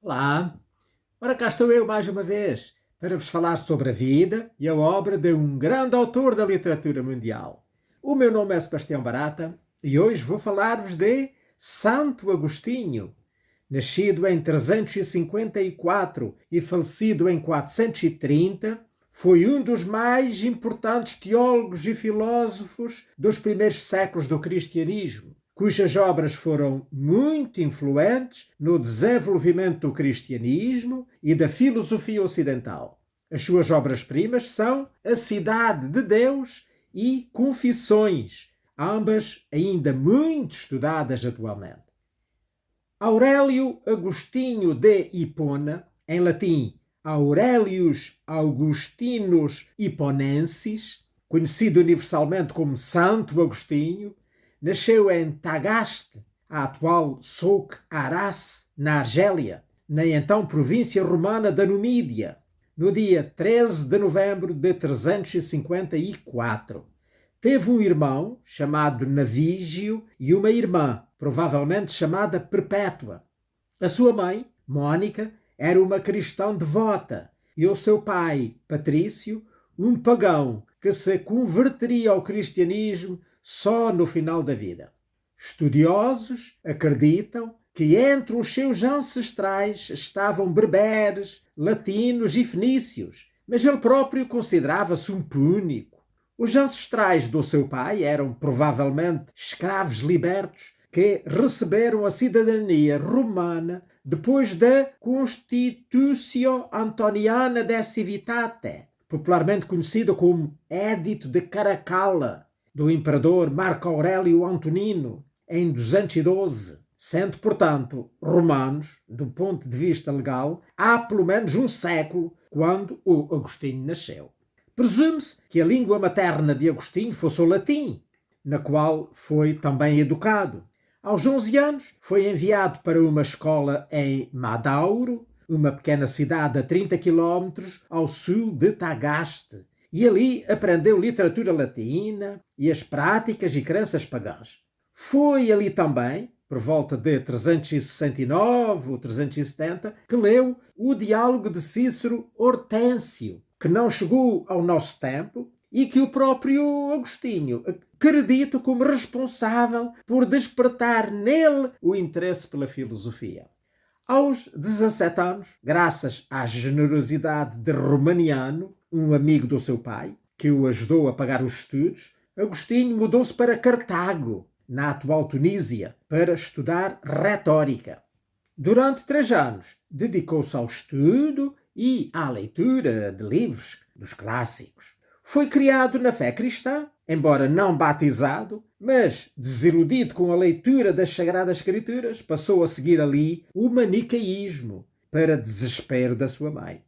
Olá, ora cá estou eu mais uma vez para vos falar sobre a vida e a obra de um grande autor da literatura mundial. O meu nome é Sebastião Barata e hoje vou falar-vos de Santo Agostinho. Nascido em 354 e falecido em 430, foi um dos mais importantes teólogos e filósofos dos primeiros séculos do cristianismo, cujas obras foram muito influentes no desenvolvimento do cristianismo e da filosofia ocidental. As suas obras-primas são A Cidade de Deus e Confissões, ambas ainda muito estudadas atualmente. Aurélio Agostinho de Hipona, em latim Aurelius Augustinus Hiponensis, conhecido universalmente como Santo Agostinho, nasceu em Tagaste, a atual Souk Aras, na Argélia, na então província romana da Numídia, no dia 13 de novembro de 354. Teve um irmão, chamado Navígio, e uma irmã, provavelmente chamada Perpétua. A sua mãe, Mónica, era uma cristã devota, e o seu pai, Patrício, um pagão que se converteria ao cristianismo só no final da vida. Estudiosos acreditam que entre os seus ancestrais estavam berberes, latinos e fenícios, mas ele próprio considerava-se um púnico. Os ancestrais do seu pai eram provavelmente escravos libertos que receberam a cidadania romana depois da Constitutio Antoniana de Civitate, popularmente conhecida como Édito de Caracalla, do imperador Marco Aurélio Antonino, em 212, sendo, portanto, romanos, do ponto de vista legal, há pelo menos um século quando o Agostinho nasceu. Presume-se que a língua materna de Agostinho fosse o latim, na qual foi também educado. Aos 11 anos foi enviado para uma escola em Madauro, uma pequena cidade a 30 quilómetros ao sul de Tagaste, e ali aprendeu literatura latina e as práticas e crenças pagãs. Foi ali também, por volta de 369 ou 370, que leu o diálogo de Cícero Hortêncio, que não chegou ao nosso tempo e que o próprio Agostinho acredita como responsável por despertar nele o interesse pela filosofia. Aos 17 anos, graças à generosidade de Romaniano, um amigo do seu pai, que o ajudou a pagar os estudos, Agostinho mudou-se para Cartago, na atual Tunísia, para estudar retórica. Durante 3 anos, dedicou-se ao estudo e à leitura de livros dos clássicos. Foi criado na fé cristã, embora não batizado, mas, desiludido com a leitura das Sagradas Escrituras, passou a seguir ali o manicaísmo, para desespero da sua mãe.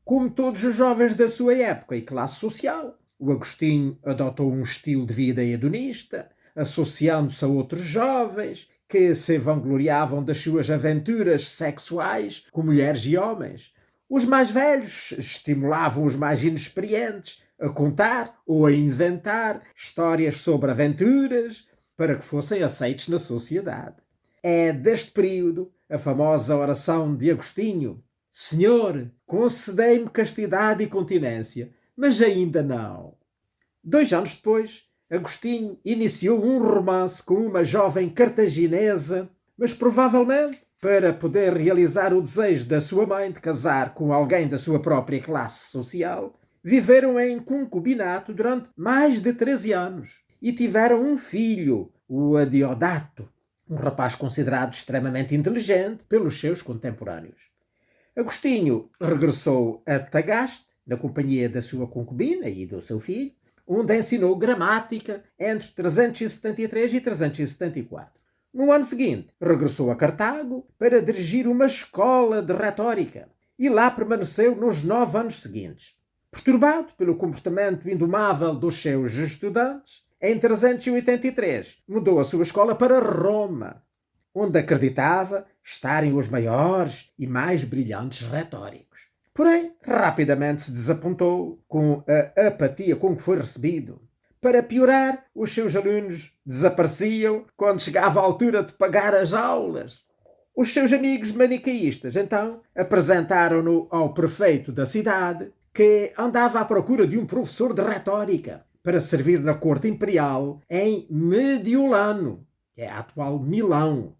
Como todos os jovens da sua época e classe social, o Agostinho adotou um estilo de vida hedonista, associando-se a outros jovens que se vangloriavam das suas aventuras sexuais com mulheres e homens. Os mais velhos estimulavam os mais inexperientes a contar ou a inventar histórias sobre aventuras para que fossem aceitos na sociedade. É deste período a famosa oração de Agostinho: Senhor, concedei-me castidade e continência, mas ainda não. 2 anos depois, Agostinho iniciou um romance com uma jovem cartaginesa, mas provavelmente para poder realizar o desejo da sua mãe de casar com alguém da sua própria classe social, viveram em concubinato durante mais de 13 anos e tiveram um filho, o Adiodato, um rapaz considerado extremamente inteligente pelos seus contemporâneos. Agostinho regressou a Tagaste, na companhia da sua concubina e do seu filho, onde ensinou gramática entre 373 e 374. No ano seguinte, regressou a Cartago para dirigir uma escola de retórica e lá permaneceu nos 9 anos seguintes. Perturbado pelo comportamento indomável dos seus estudantes, em 383 mudou a sua escola para Roma, onde acreditava estarem os maiores e mais brilhantes retóricos. Porém, rapidamente se desapontou com a apatia com que foi recebido. Para piorar, os seus alunos desapareciam quando chegava a altura de pagar as aulas. Os seus amigos manicaístas, então, apresentaram-no ao prefeito da cidade, que andava à procura de um professor de retórica para servir na corte imperial em Mediolano, que é a atual Milão.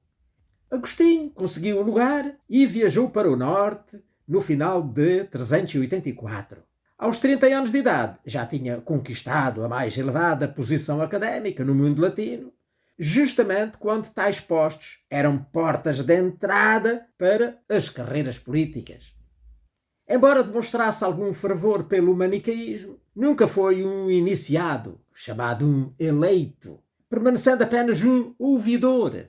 Agostinho conseguiu o lugar e viajou para o norte no final de 384. Aos 30 anos de idade já tinha conquistado a mais elevada posição académica no mundo latino, justamente quando tais postos eram portas de entrada para as carreiras políticas. Embora demonstrasse algum fervor pelo manicaísmo, nunca foi um iniciado, chamado um eleito, permanecendo apenas um ouvidor,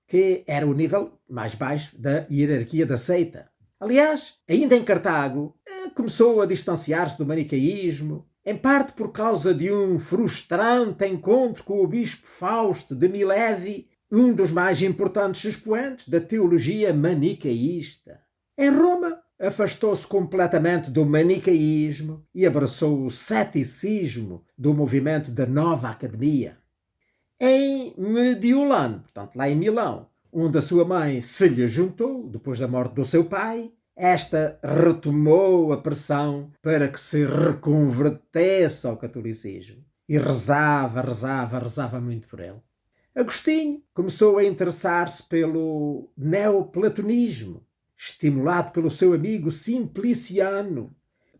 que era o nível mais baixo da hierarquia da seita. Aliás, ainda em Cartago, começou a distanciar-se do manicaísmo, em parte por causa de um frustrante encontro com o bispo Fausto de Milevi, um dos mais importantes expoentes da teologia manicaísta. Em Roma, afastou-se completamente do manicaísmo e abraçou o ceticismo do movimento da Nova Academia. Em Mediolano, portanto lá em Milão, onde a sua mãe se lhe juntou depois da morte do seu pai, esta retomou a pressão para que se reconvertesse ao catolicismo. E rezava muito por ele. Agostinho começou a interessar-se pelo neoplatonismo, estimulado pelo seu amigo Simpliciano,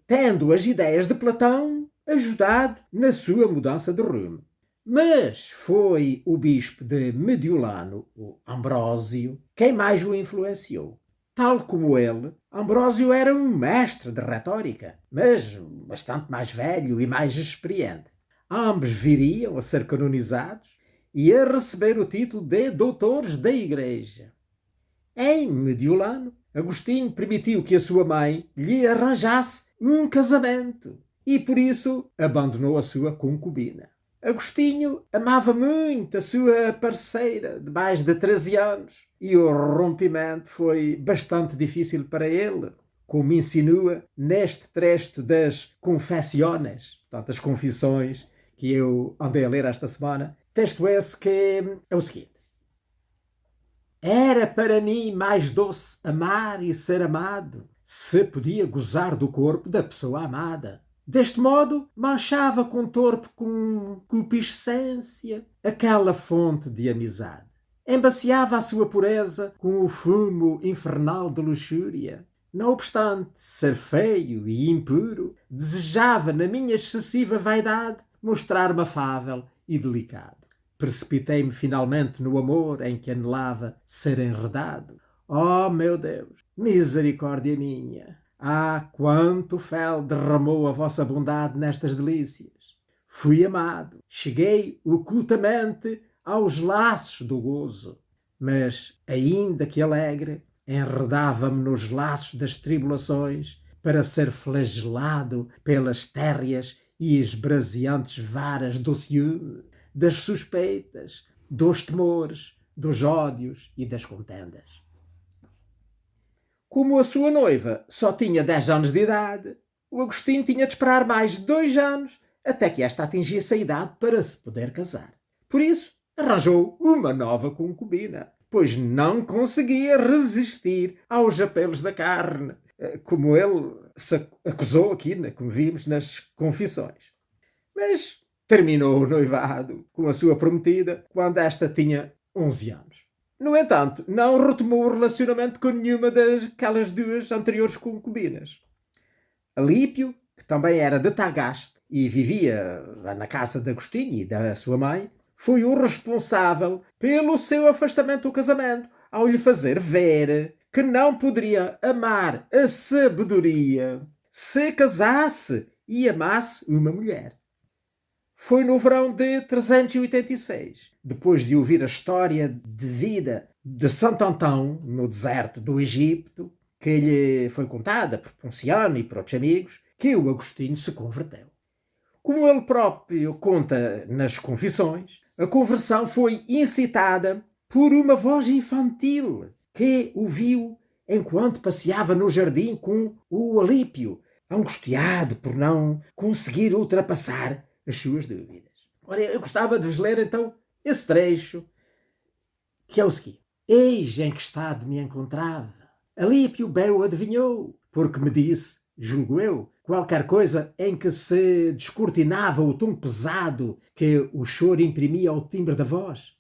tendo as ideias de Platão ajudado na sua mudança de rumo. Mas foi o bispo de Mediolano, o Ambrósio, quem mais o influenciou. Tal como ele, Ambrósio era um mestre de retórica, mas bastante mais velho e mais experiente. Ambos viriam a ser canonizados e a receber o título de doutores da Igreja. Em Mediolano, Agostinho permitiu que a sua mãe lhe arranjasse um casamento e, por isso, abandonou a sua concubina. Agostinho amava muito a sua parceira de mais de 13 anos e o rompimento foi bastante difícil para ele, como insinua neste trecho das Confessiones, portanto, as confissões que eu andei a ler esta semana. Texto esse que é o seguinte: era para mim mais doce amar e ser amado, se podia gozar do corpo da pessoa amada. Deste modo, manchava com torpe concupiscência aquela fonte de amizade. Embaciava a sua pureza com o fumo infernal de luxúria. Não obstante ser feio e impuro, desejava, na minha excessiva vaidade, mostrar-me afável e delicado. Precipitei-me finalmente no amor em que anelava ser enredado. Oh, meu Deus, misericórdia minha! Ah, quanto fel derramou a vossa bondade nestas delícias! Fui amado, cheguei ocultamente aos laços do gozo, mas, ainda que alegre, enredava-me nos laços das tribulações para ser flagelado pelas térreas e esbraseantes varas do ciúme, das suspeitas, dos temores, dos ódios e das contendas. Como a sua noiva só tinha 10 anos de idade, o Agostinho tinha de esperar mais 2 anos até que esta atingisse a idade para se poder casar. Por isso, arranjou uma nova concubina, pois não conseguia resistir aos apelos da carne, como ele se acusou aqui, como vimos nas confissões. Mas terminou o noivado com a sua prometida quando esta tinha 11 anos. No entanto, não retomou o relacionamento com nenhuma daquelas duas anteriores concubinas. Alípio, que também era de Tagaste e vivia na casa de Agostinho e da sua mãe, foi o responsável pelo seu afastamento do casamento, ao lhe fazer ver que não poderia amar a sabedoria se casasse e amasse uma mulher. Foi no verão de 386, depois de ouvir a história de vida de Santo Antão no deserto do Egito, que lhe foi contada por Ponciano e por outros amigos, que o Agostinho se converteu. Como ele próprio conta nas Confissões, a conversão foi incitada por uma voz infantil que ouviu enquanto passeava no jardim com o Alípio, angustiado por não conseguir ultrapassar as suas dúvidas. Ora, eu gostava de vos ler então esse trecho, que é o seguinte: Eis em que estado me encontrava. Alípio bem o adivinhou, porque me disse, julgo eu, qualquer coisa em que se descortinava o tom pesado que o choro imprimia ao timbre da voz.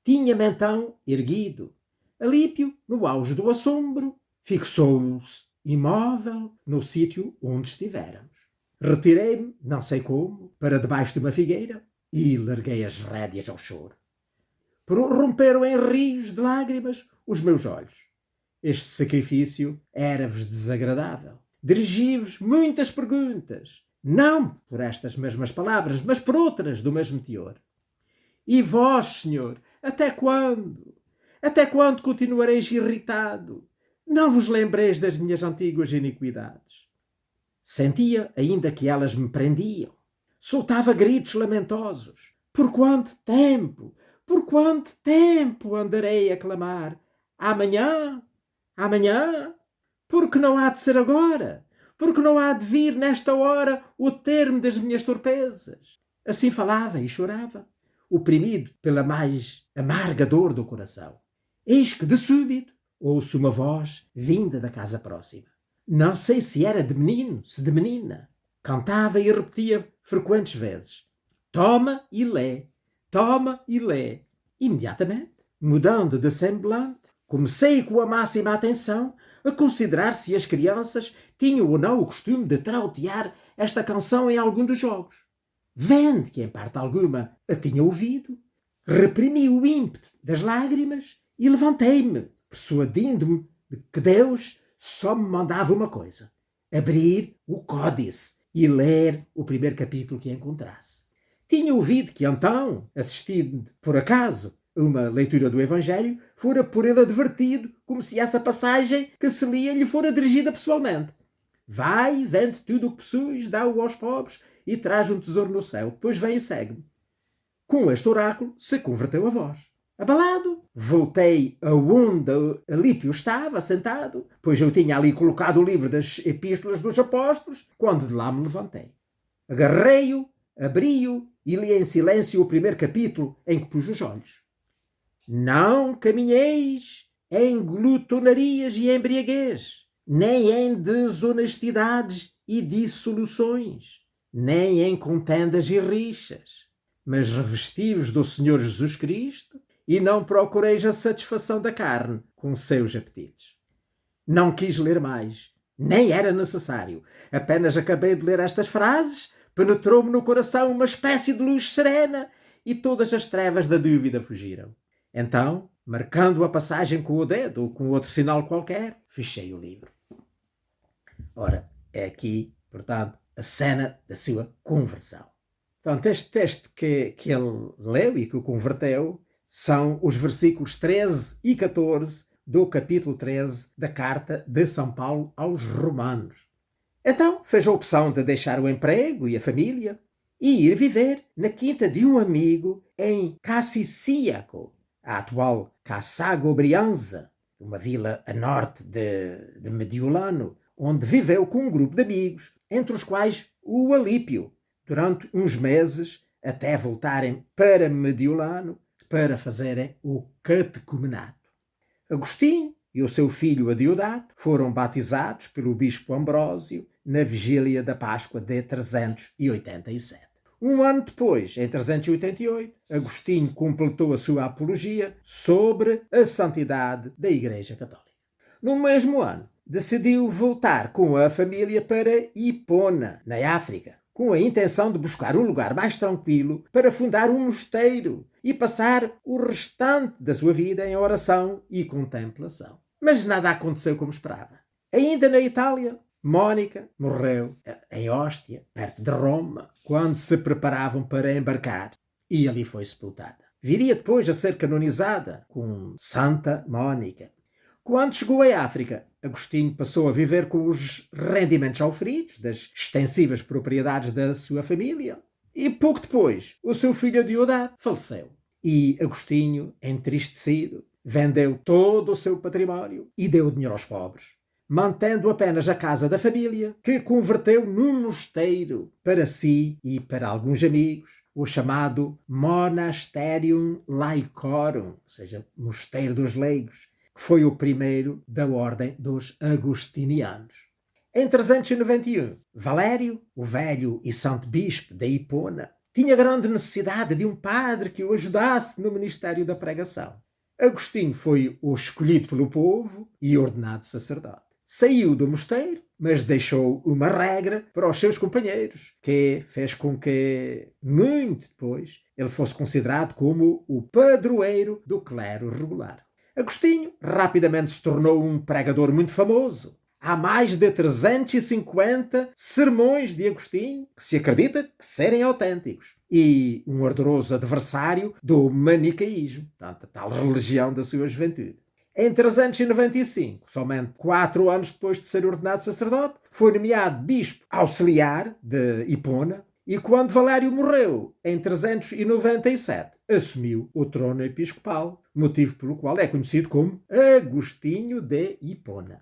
Tinha-me então erguido. Alípio, no auge do assombro, fixou-se imóvel no sítio onde estivéramos. Retirei-me, não sei como, para debaixo de uma figueira e larguei as rédeas ao choro. Romperam em rios de lágrimas os meus olhos. Este sacrifício era-vos desagradável. Dirigi-vos muitas perguntas, não por estas mesmas palavras, mas por outras do mesmo teor. E vós, Senhor, até quando? Até quando continuareis irritado? Não vos lembreis das minhas antigas iniquidades. Sentia ainda que elas me prendiam. Soltava gritos lamentosos. Por quanto tempo? Por quanto tempo andarei a clamar? Amanhã? Amanhã? Porque não há de ser agora? Porque não há de vir nesta hora o termo das minhas torpezas? Assim falava e chorava, oprimido pela mais amarga dor do coração. Eis que, de súbito, ouço uma voz vinda da casa próxima. Não sei se era de menino, se de menina. Cantava e repetia frequentes vezes. Toma e lê, toma e lê. Imediatamente, mudando de semblante, comecei com a máxima atenção a considerar se as crianças tinham ou não o costume de trautear esta canção em algum dos jogos. Vendo que, em parte alguma, a tinha ouvido, reprimi o ímpeto das lágrimas e levantei-me, persuadindo-me de que Deus só me mandava uma coisa: abrir o códice e ler o primeiro capítulo que encontrasse. Tinha ouvido que então, assistindo por acaso a uma leitura do Evangelho, fora por ele advertido, como se essa passagem que se lia lhe fora dirigida pessoalmente. Vai, vende tudo o que possuis, dá-o aos pobres e traz um tesouro no céu. Depois vem e segue-me. Com este oráculo se converteu a voz. Abalado, voltei aonde Alípio estava sentado, pois eu tinha ali colocado o livro das epístolas dos apóstolos, quando de lá me levantei. Agarrei-o, abri-o e li em silêncio o primeiro capítulo em que pus os olhos. Não caminheis em glutonarias e embriaguez, nem em desonestidades e dissoluções, nem em contendas e rixas, mas revesti-vos do Senhor Jesus Cristo e não procureis a satisfação da carne com seus apetites. Não quis ler mais, nem era necessário. Apenas acabei de ler estas frases, penetrou-me no coração uma espécie de luz serena e todas as trevas da dúvida fugiram. Então, marcando a passagem com o dedo ou com outro sinal qualquer, fechei o livro. Ora, é aqui, portanto, a cena da sua conversão. Portanto, este texto que ele leu e que o converteu são os versículos 13 e 14 do capítulo 13 da carta de São Paulo aos Romanos. Então, fez a opção de deixar o emprego e a família e ir viver na quinta de um amigo em Cassicíaco, a atual Cassago Brianza, uma vila a norte de Mediolano, onde viveu com um grupo de amigos, entre os quais o Alípio, durante uns meses, até voltarem para Mediolano para fazerem o catecumenato. Agostinho e o seu filho Adiodato foram batizados pelo bispo Ambrósio na vigília da Páscoa de 387. Um ano depois, em 388, Agostinho completou a sua apologia sobre a santidade da Igreja Católica. No mesmo ano, decidiu voltar com a família para Hipona, na África, com a intenção de buscar um lugar mais tranquilo para fundar um mosteiro e passar o restante da sua vida em oração e contemplação. Mas nada aconteceu como esperava. Ainda na Itália, Mónica morreu em Ostia, perto de Roma, quando se preparavam para embarcar, e ali foi sepultada. Viria depois a ser canonizada como Santa Mónica. Quando chegou à África, Agostinho passou a viver com os rendimentos auferidos das extensivas propriedades da sua família. E pouco depois, o seu filho Adiodato faleceu. E Agostinho, entristecido, vendeu todo o seu património e deu dinheiro aos pobres, mantendo apenas a casa da família, que converteu num mosteiro para si e para alguns amigos, o chamado Monasterium Laicorum, ou seja, Mosteiro dos Leigos, que foi o primeiro da ordem dos agostinianos. Em 391, Valério, o velho e santo bispo de Hipona, tinha grande necessidade de um padre que o ajudasse no ministério da pregação. Agostinho foi o escolhido pelo povo e ordenado sacerdote. Saiu do mosteiro, mas deixou uma regra para os seus companheiros, que fez com que, muito depois, ele fosse considerado como o padroeiro do clero regular. Agostinho rapidamente se tornou um pregador muito famoso. Há mais de 350 sermões de Agostinho que se acredita que serem autênticos. E um ardoroso adversário do manicaísmo, portanto, a tal religião da sua juventude. Em 395, somente 4 anos depois de ser ordenado sacerdote, foi nomeado bispo auxiliar de Hipona e quando Valério morreu, em 397, assumiu o trono episcopal, motivo pelo qual é conhecido como Agostinho de Hipona.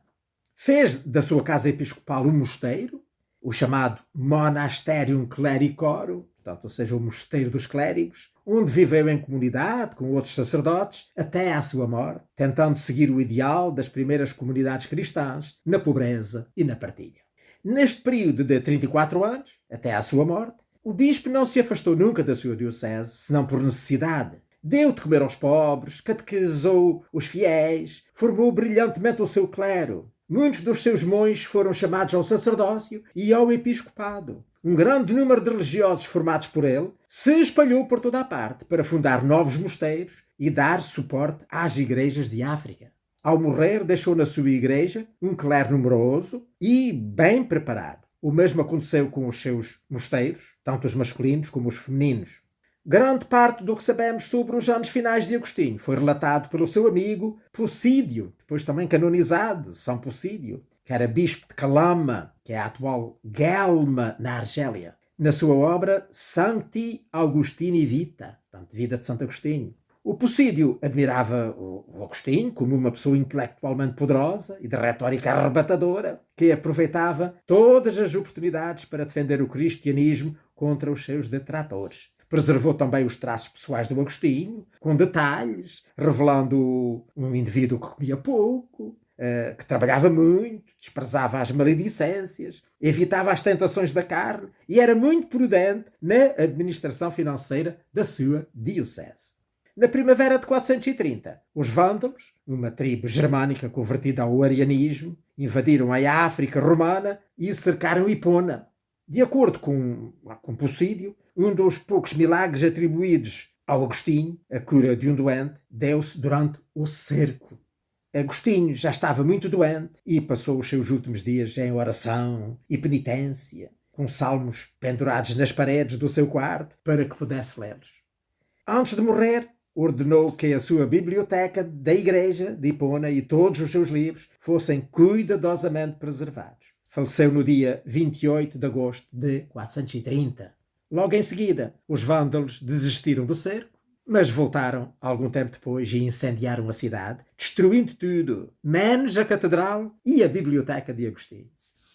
Fez da sua casa episcopal um mosteiro, o chamado Monasterium Clericorum, portanto, ou seja, o mosteiro dos clérigos, onde viveu em comunidade com outros sacerdotes até à sua morte, tentando seguir o ideal das primeiras comunidades cristãs na pobreza e na partilha. Neste período de 34 anos, até à sua morte, o bispo não se afastou nunca da sua diocese, senão por necessidade. Deu de comer aos pobres, catequizou os fiéis, formou brilhantemente o seu clero. Muitos dos seus monges foram chamados ao sacerdócio e ao episcopado. Um grande número de religiosos formados por ele se espalhou por toda a parte para fundar novos mosteiros e dar suporte às igrejas de África. Ao morrer, deixou na sua igreja um clero numeroso e bem preparado. O mesmo aconteceu com os seus mosteiros, tanto os masculinos como os femininos. Grande parte do que sabemos sobre os anos finais de Agostinho foi relatado pelo seu amigo Posídio, depois também canonizado, São Posídio, que era bispo de Calama, que é a atual Guelma, na Argélia, na sua obra Sancti Augustini Vita, portanto, Vida de Santo Agostinho. O Posídio admirava o Agostinho como uma pessoa intelectualmente poderosa e de retórica arrebatadora, que aproveitava todas as oportunidades para defender o cristianismo contra os seus detratores. Preservou também os traços pessoais do Agostinho, com detalhes, revelando um indivíduo que comia pouco, que trabalhava muito, desprezava as maledicências, evitava as tentações da carne e era muito prudente na administração financeira da sua diocese. Na primavera de 430, os vândalos, uma tribo germânica convertida ao arianismo, invadiram a África romana e cercaram Hipona. De acordo com Posídio, um dos poucos milagres atribuídos ao Agostinho, a cura de um doente, deu-se durante o cerco. Agostinho já estava muito doente e passou os seus últimos dias em oração e penitência, com salmos pendurados nas paredes do seu quarto para que pudesse lê-los. Antes de morrer, ordenou que a sua biblioteca da igreja de Hipona e todos os seus livros fossem cuidadosamente preservados. Faleceu no dia 28 de agosto de 430. Logo em seguida, os vândalos desistiram do cerco, mas voltaram algum tempo depois e incendiaram a cidade, destruindo tudo, menos a catedral e a biblioteca de Agostinho.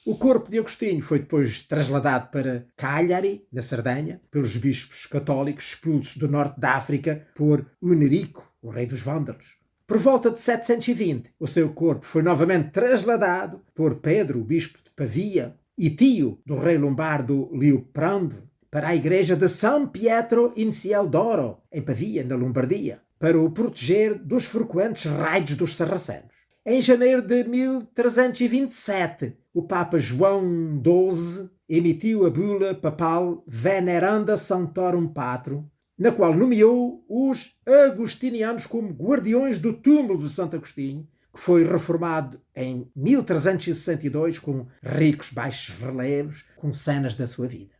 O corpo de Agostinho foi depois trasladado para Cagliari, na Sardenha, pelos bispos católicos expulsos do norte da África por Hunerico, o rei dos vândalos. Por volta de 720, o seu corpo foi novamente trasladado por Pedro, o bispo de Pavia, e tio do rei lombardo Liutprando, para a igreja de San Pietro in Ciel d'Oro, em Pavia, na Lombardia, para o proteger dos frequentes raids dos sarracenos. Em janeiro de 1327, o Papa João XII emitiu a bula papal Veneranda Sanctorum Patrum, na qual nomeou os agostinianos como guardiões do túmulo de Santo Agostinho, que foi reformado em 1362 com ricos baixos relevos com cenas da sua vida.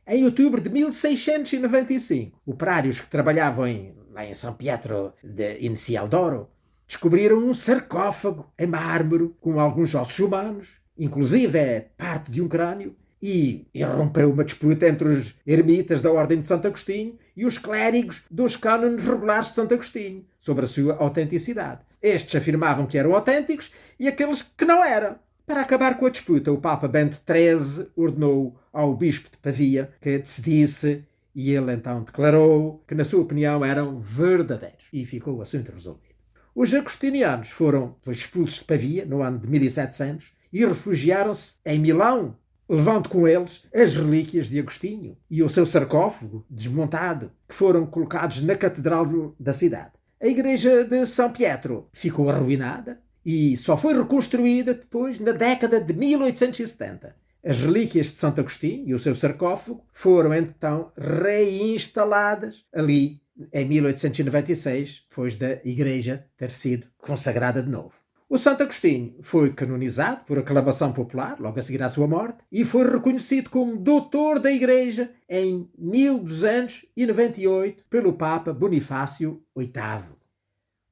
Em outubro de 1695, operários que trabalhavam lá em São Pietro in Ciel d'Oro descobriram um sarcófago em mármore com alguns ossos humanos, inclusive parte de um crânio, e irrompeu uma disputa entre os ermitas da Ordem de Santo Agostinho e os clérigos dos cânones regulares de Santo Agostinho sobre a sua autenticidade. Estes afirmavam que eram autênticos e aqueles que não eram. Para acabar com a disputa, o Papa Bento XIII ordenou ao bispo de Pavia que decidisse e ele então declarou que, na sua opinião, eram verdadeiros. E ficou o assunto resolvido. Os agostinianos foram expulsos de Pavia no ano de 1700 e refugiaram-se em Milão, levando com eles as relíquias de Agostinho e o seu sarcófago desmontado, que foram colocados na catedral da cidade. A igreja de São Pietro ficou arruinada e só foi reconstruída depois, na década de 1870. As relíquias de Santo Agostinho e o seu sarcófago foram então reinstaladas ali em 1896, depois da igreja ter sido consagrada de novo. O Santo Agostinho foi canonizado por aclamação popular, logo a seguir à sua morte, e foi reconhecido como doutor da Igreja em 1298 pelo Papa Bonifácio VIII.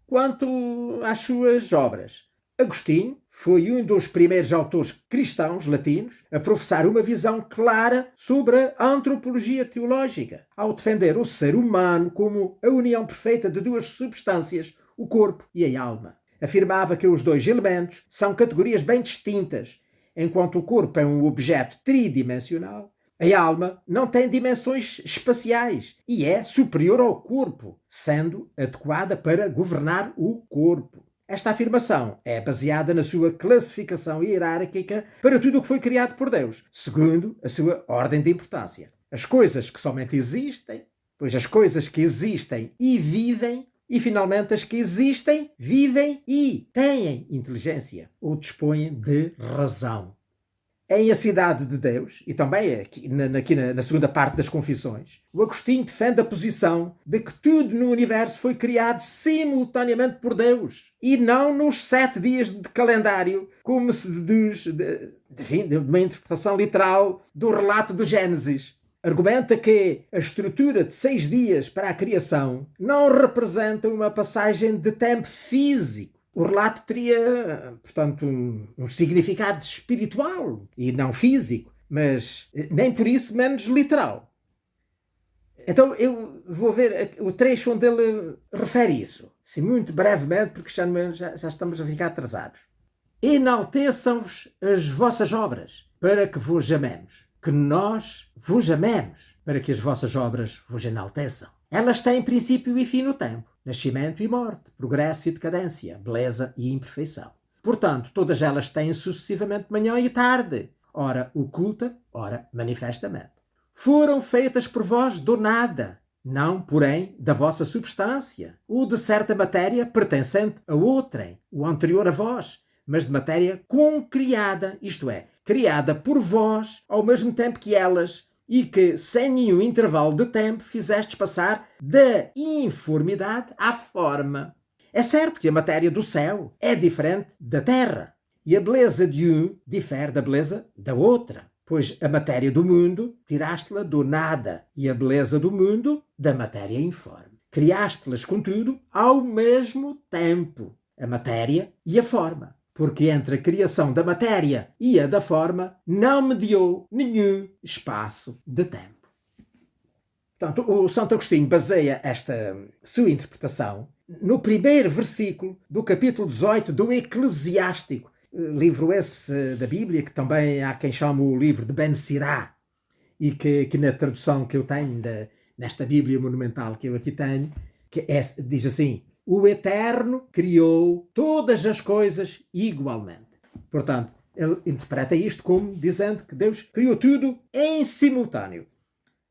Quanto às suas obras, Agostinho foi um dos primeiros autores cristãos latinos a professar uma visão clara sobre a antropologia teológica, ao defender o ser humano como a união perfeita de duas substâncias, o corpo e a alma. Afirmava que os dois elementos são categorias bem distintas. Enquanto o corpo é um objeto tridimensional, a alma não tem dimensões espaciais e é superior ao corpo, sendo adequada para governar o corpo. Esta afirmação é baseada na sua classificação hierárquica para tudo o que foi criado por Deus, segundo a sua ordem de importância. As coisas que somente existem, pois as coisas que existem e vivem, e, finalmente, as que existem, vivem e têm inteligência, ou dispõem de razão. Em A Cidade de Deus, e também aqui na segunda parte das Confissões, o Agostinho defende a posição de que tudo no universo foi criado simultaneamente por Deus, e não nos 7 dias de calendário, como se deduz de uma interpretação literal do relato do Gênesis. Argumenta que a estrutura de 6 dias para a criação não representa uma passagem de tempo físico. O relato teria, portanto, um significado espiritual e não físico, mas nem por isso menos literal. Então eu vou ver o trecho onde ele refere isso, assim, muito brevemente, porque já estamos a ficar atrasados. Enalteçam-vos as vossas obras, para que vos amemos. Que nós vos amemos, para que as vossas obras vos enalteçam. Elas têm princípio e fim no tempo, nascimento e morte, progresso e decadência, beleza e imperfeição. Portanto, todas elas têm sucessivamente manhã e tarde, ora oculta, ora manifestamente. Foram feitas por vós do nada, não, porém, da vossa substância, ou de certa matéria pertencente a outrem, o anterior a vós, mas de matéria concriada, isto é, criada por vós ao mesmo tempo que elas, e que, sem nenhum intervalo de tempo, fizestes passar da informidade à forma. É certo que a matéria do céu é diferente da terra, e a beleza de um difere da beleza da outra, pois a matéria do mundo tiraste-la do nada, e a beleza do mundo da matéria informe. Criaste-las, contudo, ao mesmo tempo, a matéria e a forma. Porque entre a criação da matéria e a da forma não mediou nenhum espaço de tempo. Portanto, o Santo Agostinho baseia esta sua interpretação no primeiro versículo do capítulo 18 do Eclesiástico, livro esse da Bíblia, que também há quem chama o livro de Ben Sirá, e que na tradução que eu tenho nesta Bíblia monumental que eu aqui tenho, diz assim: o Eterno criou todas as coisas igualmente. Portanto, ele interpreta isto como dizendo que Deus criou tudo em simultâneo.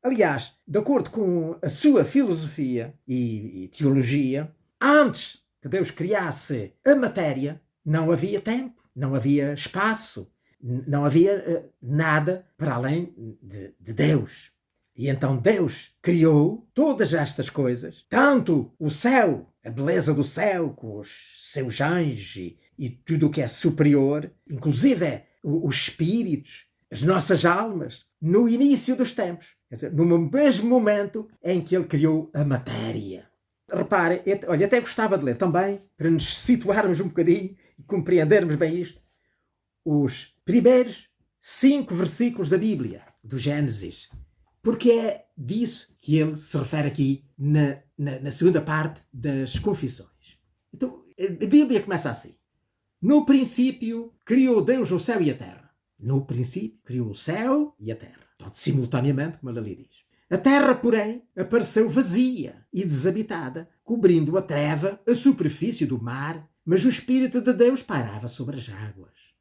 Aliás, de acordo com a sua filosofia e teologia, antes que Deus criasse a matéria, não havia tempo, não havia espaço, não havia nada para além de Deus. E então Deus criou todas estas coisas, tanto o céu, a beleza do céu, com os seus anjos e tudo o que é superior, inclusive os espíritos, as nossas almas, no início dos tempos. Quer dizer, no mesmo momento em que ele criou a matéria. Reparem, olha, até gostava de ler também, para nos situarmos um bocadinho e compreendermos bem isto, os primeiros 5 versículos da Bíblia, do Gênesis, porque é disso que ele se refere aqui na segunda parte das Confissões. Então, a Bíblia começa assim: no princípio criou Deus o céu e a terra. No princípio criou o céu e a terra. Portanto, simultaneamente, como ele ali diz. A terra, porém, apareceu vazia e desabitada, cobrindo a treva a superfície do mar, mas o Espírito de Deus pairava sobre as águas.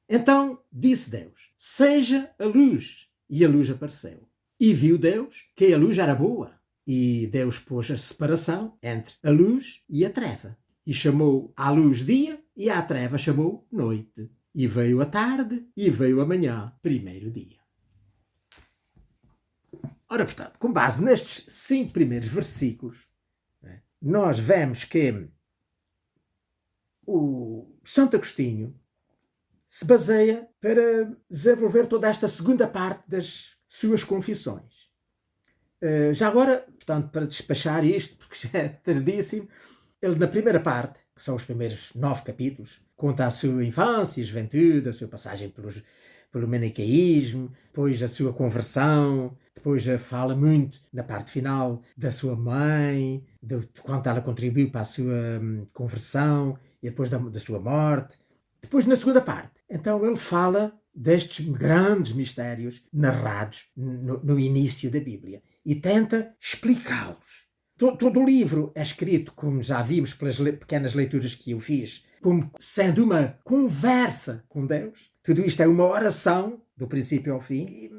Então disse Deus: seja a luz. E a luz apareceu. E viu Deus que a luz era boa. E Deus pôs a separação entre a luz e a treva. E chamou à luz dia e à treva chamou noite. E veio a tarde e veio a manhã, primeiro dia. Ora, portanto, com base nestes 5 primeiros versículos, nós vemos que o Santo Agostinho se baseia para desenvolver toda esta segunda parte das suas confissões. Já agora, portanto, para despachar isto, porque já é tardíssimo, ele na primeira parte, que são os primeiros 9 capítulos, conta a sua infância e juventude, a sua passagem pelo maniqueísmo, depois a sua conversão, depois fala muito na parte final da sua mãe, de quanto ela contribuiu para a sua conversão e depois da sua morte. Depois, na segunda parte, então ele fala destes grandes mistérios narrados no início da Bíblia e tenta explicá-los. Todo o livro é escrito, como já vimos pelas pequenas leituras que eu fiz, como sendo uma conversa com Deus. Tudo isto é uma oração, do princípio ao fim.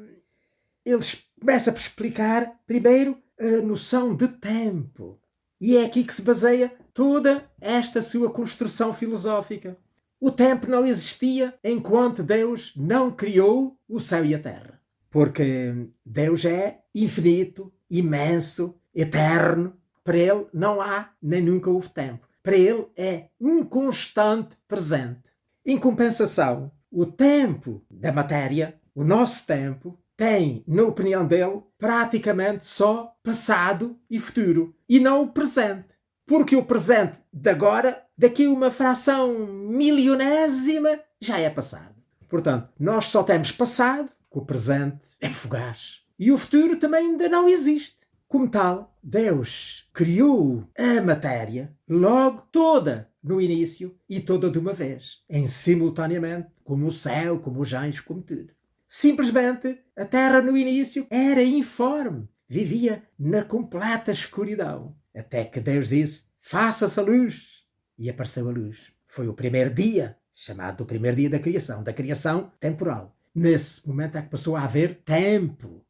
Ele começa por explicar, primeiro, a noção de tempo. E é aqui que se baseia toda esta sua construção filosófica. O tempo não existia enquanto Deus não criou o céu e a terra. Porque Deus é infinito, imenso, eterno. Para ele não há nem nunca houve tempo. Para ele é um constante presente. Em compensação, o tempo da matéria, o nosso tempo, tem, na opinião dele, praticamente só passado e futuro. E não o presente. Porque o presente de agora, daqui a uma fração milionésima, já é passado. Portanto, nós só temos passado, que o presente é fugaz. E o futuro também ainda não existe. Como tal, Deus criou a matéria logo toda no início e toda de uma vez, em simultaneamente, como o céu, como os anjos, como tudo. Simplesmente, a terra no início era informe, vivia na completa escuridão. Até que Deus disse, faça-se a luz. E apareceu a luz. Foi o primeiro dia, chamado o primeiro dia da criação temporal. Nesse momento é que passou a haver tempo.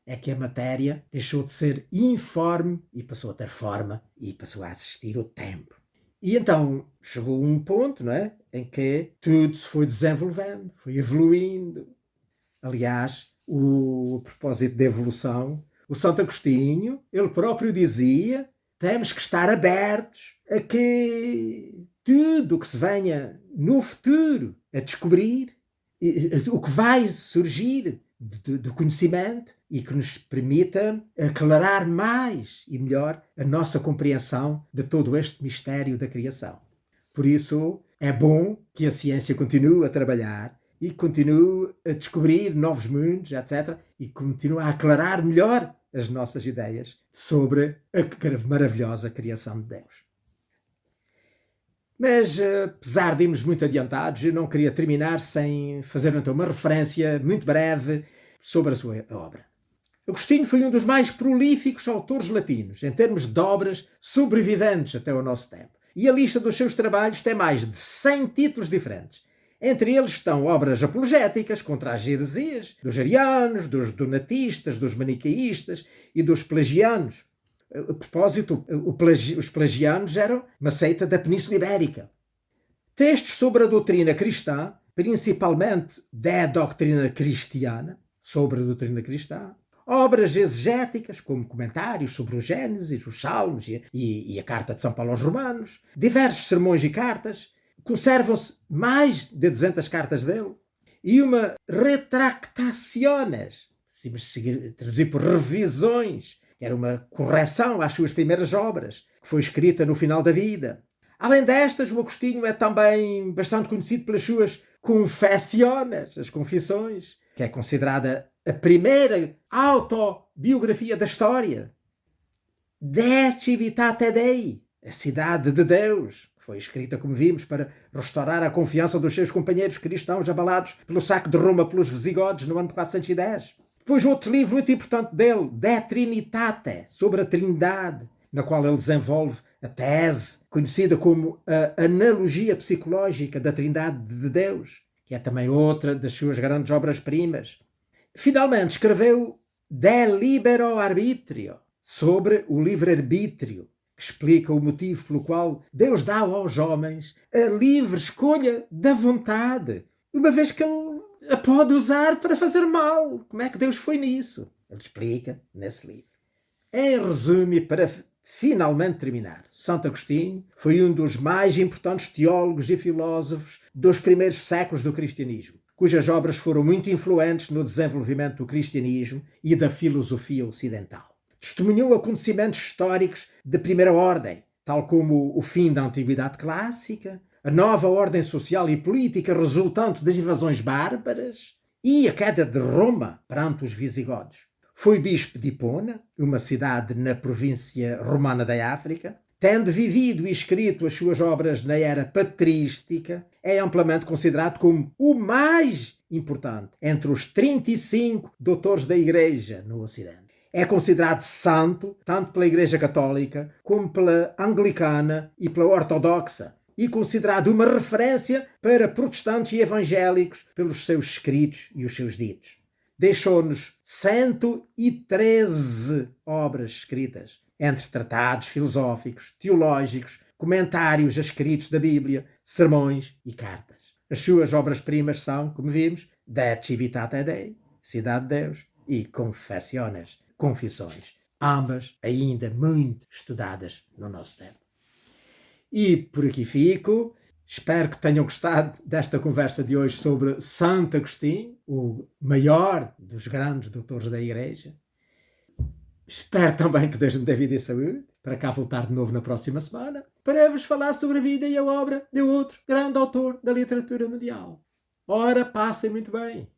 É que a matéria deixou de ser informe e passou a ter forma e passou a existir o tempo. E então chegou um ponto, não é, em que tudo se foi desenvolvendo, foi evoluindo. Aliás, a propósito de evolução, o Santo Agostinho, ele próprio dizia, temos que estar abertos a que tudo o que se venha no futuro a descobrir, o que vai surgir do conhecimento e que nos permita aclarar mais e melhor a nossa compreensão de todo este mistério da criação. Por isso, é bom que a ciência continue a trabalhar e continue a descobrir novos mundos, etc. E continue a aclarar melhor as nossas ideias sobre a maravilhosa criação de Deus. Mas, apesar de irmos muito adiantados, eu não queria terminar sem fazer então uma referência muito breve sobre a sua obra. Agostinho foi um dos mais prolíficos autores latinos, em termos de obras sobreviventes até ao nosso tempo. E a lista dos seus trabalhos tem mais de 100 títulos diferentes. Entre eles estão obras apologéticas contra as heresias dos arianos, dos donatistas, dos maniqueístas e dos pelagianos. A propósito, os pelagianos eram uma seita da Península Ibérica. Textos sobre a doutrina cristã, principalmente da doutrina cristiana, sobre a doutrina cristã. Obras exegéticas, como comentários sobre o Gênesis, os Salmos e a Carta de São Paulo aos Romanos. Diversos sermões e cartas. Conservam-se mais de 200 cartas dele. E uma retractaciones, traduzir por revisões, que era uma correção às suas primeiras obras, que foi escrita no final da vida. Além destas, o Agostinho é também bastante conhecido pelas suas confessiones, as confissões, que é considerada a primeira autobiografia da história. De Civitate Dei, a cidade de Deus, que foi escrita, como vimos, para restaurar a confiança dos seus companheiros cristãos abalados pelo saque de Roma pelos visigodos no ano de 410. Depois outro livro muito importante dele, De Trinitate, sobre a Trindade, na qual ele desenvolve a tese conhecida como a analogia psicológica da Trindade de Deus, que é também outra das suas grandes obras-primas. Finalmente escreveu De Libero Arbitrio, sobre o livre-arbítrio, que explica o motivo pelo qual Deus dá aos homens a livre escolha da vontade, uma vez que ele a pode usar para fazer mal. Como é que Deus foi nisso? Ele explica nesse livro. Em resumo, e para finalmente terminar, Santo Agostinho foi um dos mais importantes teólogos e filósofos dos primeiros séculos do cristianismo, cujas obras foram muito influentes no desenvolvimento do cristianismo e da filosofia ocidental. Testemunhou acontecimentos históricos de primeira ordem, tal como o fim da Antiguidade Clássica, a nova ordem social e política resultante das invasões bárbaras e a queda de Roma perante os visigodos. Foi bispo de Hipona, uma cidade na província romana da África. Tendo vivido e escrito as suas obras na era patrística, é amplamente considerado como o mais importante entre os 35 doutores da Igreja no Ocidente. É considerado santo tanto pela Igreja Católica como pela Anglicana e pela Ortodoxa, e considerado uma referência para protestantes e evangélicos pelos seus escritos e os seus ditos. Deixou-nos 113 obras escritas, entre tratados filosóficos, teológicos, comentários a escritos da Bíblia, sermões e cartas. As suas obras-primas são, como vimos, De Civitate Dei, Cidade de Deus, e Confessiones, Confissões, ambas ainda muito estudadas no nosso tempo. E por aqui fico. Espero que tenham gostado desta conversa de hoje sobre Santo Agostinho, o maior dos grandes doutores da Igreja. Espero também que Deus me dê vida e saúde para cá voltar de novo na próxima semana para vos falar sobre a vida e a obra de outro grande autor da literatura mundial. Ora, passem muito bem.